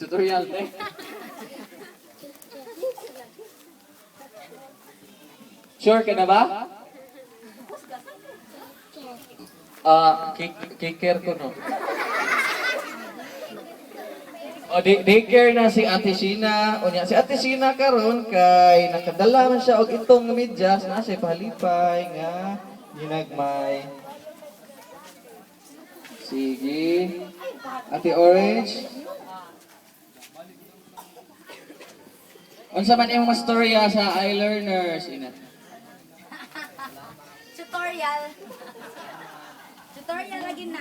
Tutorial, eh. Sure ka na ba? Kicker ko, no? O, daycare na si Ate Sheena. O niya, si Ate Sheena karon kay nakadala man siya og itong medyas na siya pahalipay nga ginagmay. Sige. Ate Orange. Unsa man imong mastorya sa iLearners ina? Tutorial. Tutorial lagi na.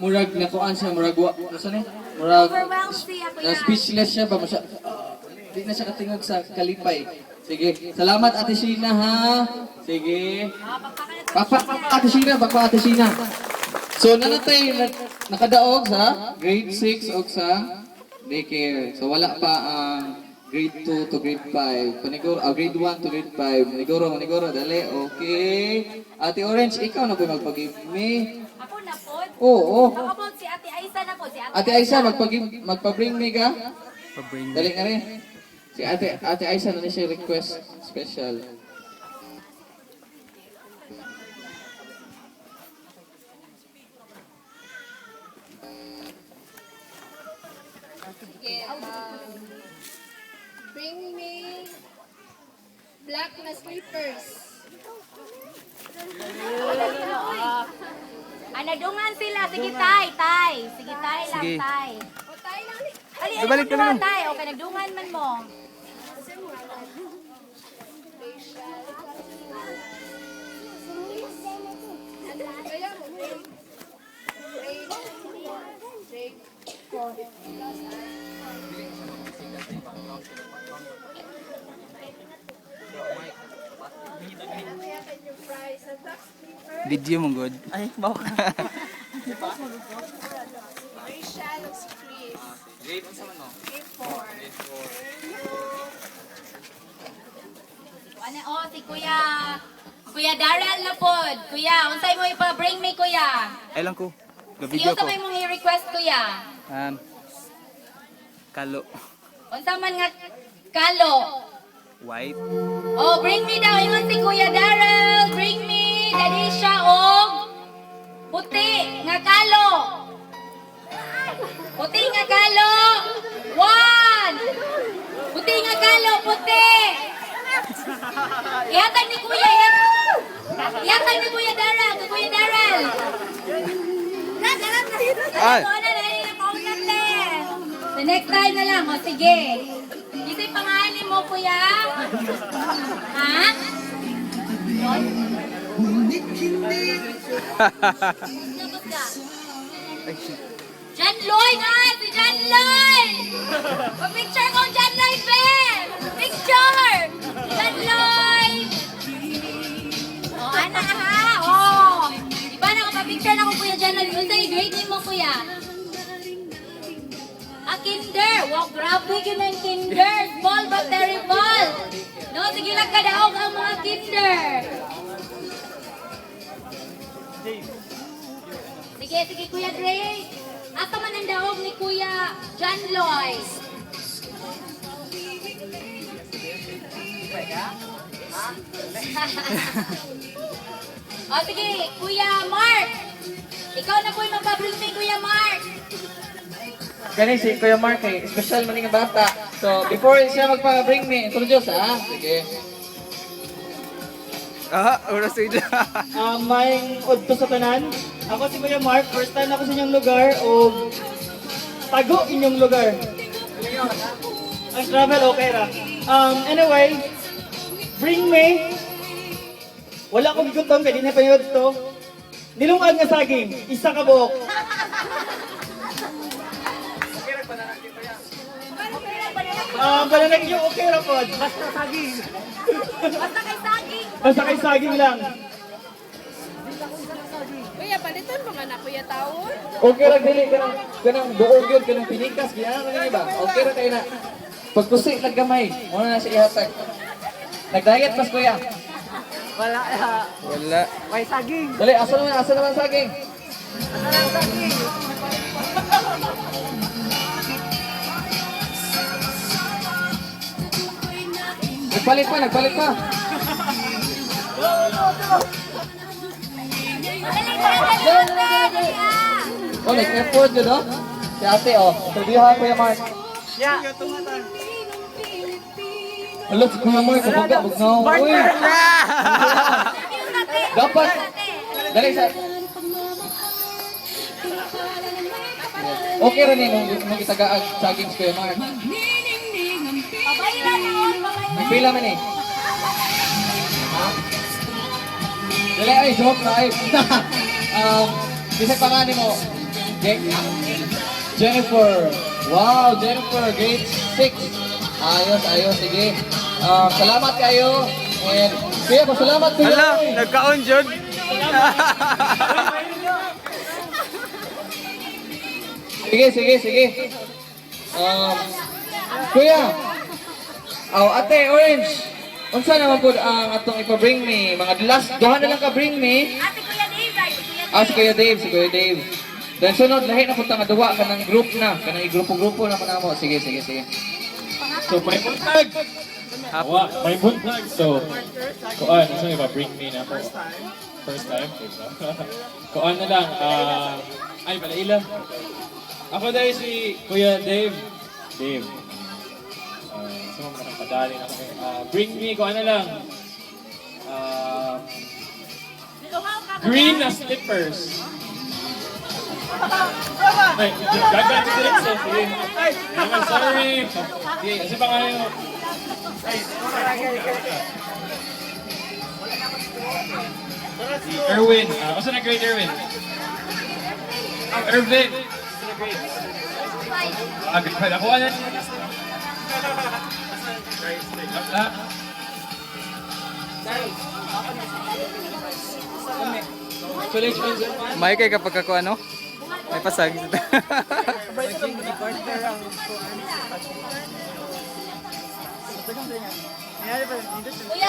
Murag nakuan siya, murag asa ni? Murag Overwhelmed siya, kuya. na speechless siya ba mo siya? Di na siya katingog sa kalipay. Sige, salamat Ate Sheena ha. Sige. Ate Sheena, Ate Sheena. So nanatay nakadaog sa grade 6 og sa daycare. So wala pa ang grade 2 to grade 5. Paniguro, grade 1 to grade 5. Maniguro, dali. Okay. Ate Orange, ikaw na po magpag-give me. Ako na po. Oo. Ako po si Ate Aiza na po. Si Ate Aiza, magpa-bring me ka? Pabring. Dali nga rin. Si Ate Aiza na siya request special. Bring me black na slippers. Anadungan sila. Sige, tay. Sige, tay lang, Sige. tay. O tayo lang ni. Ali, Ibalik ka lang. tay. Okay, nagdungan man mo. Kaya mo. Break. Yung fries and black slippers. Video mo good. Ay, bawak. Rachel of Chris. Grade sa ano? Grade 4. Ano, si Kuya. Kuya Daryl na pod. Kuya, unsay mo ipa-bring me, Kuya? Ay lang ko. Sige, Ga-video unsa ko. may mong i-request, Kuya? Kalo. Unsa man nga kalo? White. Oh, bring me daw. Ingon si Kuya Daryl. Bring me. Dali siya og puti nga kalo. Puti nga kalo. One. Puti nga kalo. Puti. Ihatag ni Kuya. Ihatag ni Kuya Daryl. Kay Kuya Daryl. Ay. The next time na lang. O, sige. Isa'y pangalan mo, Kuya? Ha? Labot ka. Ay, shit. John Lloyd, ha? Si John Lloyd! Pa-picture ko, John Lloyd, Ben! Picture! John Lloyd! O, anak, ha? O! Diba na pa-picture na ko, Kuya John Lloyd? Unsay grade mo, Kuya? Kinder! Wow, grabe yun ang kinder! Ball but terrible! No, sige lang kadaog ang mga kinder! Sige, Kuya Dre! Asa man ang daog ni Kuya John Lloyd? O sige, Kuya Mark! Ikaw na po yung magpabring me, Kuya Mark! Gani si Kuya Mark eh, special man nga bata. So, before siya magpa-bring me, introduce ha. Sige. Oras sila. May udto sa tanan. Ako si Kuya Mark, first time ako sa inyong lugar o tago inyong lugar. Ang travel okay ra. Anyway, bring me. Wala akong gutom kaya di na payod to. Nilungag nga saging, isa ka buok. Bananag yung okay ra pod. Basta saging. Basta kay saging! Basta kay saging lang. Kuya, paliton mo nga na, Kuya Taon. Okay ra dili kanang buog yun kanang pinikas giya nga ba? Okay ra kay na. Pagkusi lang gamay, mo na siya ihatag. Nag-diet pas kuya. Wala. Wala. May saging. Dali, asa naman saging? Asa lang saging? Nagpalit pa, nagpalit pa. Oh, nag-effort yun, no? Si ate, oh. Interviewhan ko yung Mark. Hello, si Kuya Mark, kabaga, bugnaw. Uy! Dapat. Dali sa... Okay rin nung itagaag saging si Kuya Mark. Nagpila man eh. Ha? Dali ay, joke na ay. Bisag panganin mo. Jennifer. Wow, Jennifer, grade 6. Ayos, ayos, sige. Salamat kayo. And kuya, salamat kuya. Hala, nagkaon dyan. Sige, sige, sige. Kuya. Ate, Orange. Unsa naman po ang atong ipa-bring me? Mga last, duha na lang ka bring me. Ate Kuya Dave, right? Si Kuya Dave. Si Kuya Dave. Then sunod, lahi na punta nga duwa ka ng group na. Ka ng igrupo-grupo na mo. Sige, sige, sige. So may buntag. May buntag. So, kuan, so iba-bring me na ako. First time. Kuan na lang. Ay, pala ako dahil si Kuya Dave. Dave. So, padali na kami. Bring me, kuan na lang. Green na slippers. Ay, gagawin ko direct so. Sige. I'm sorry. Sige, kasi pa nga yung... Si Erwin. Kasi na grade Erwin? Erwin. Agad pa. Nakuha na. May kay kapag ako ano? May pasag. Kuya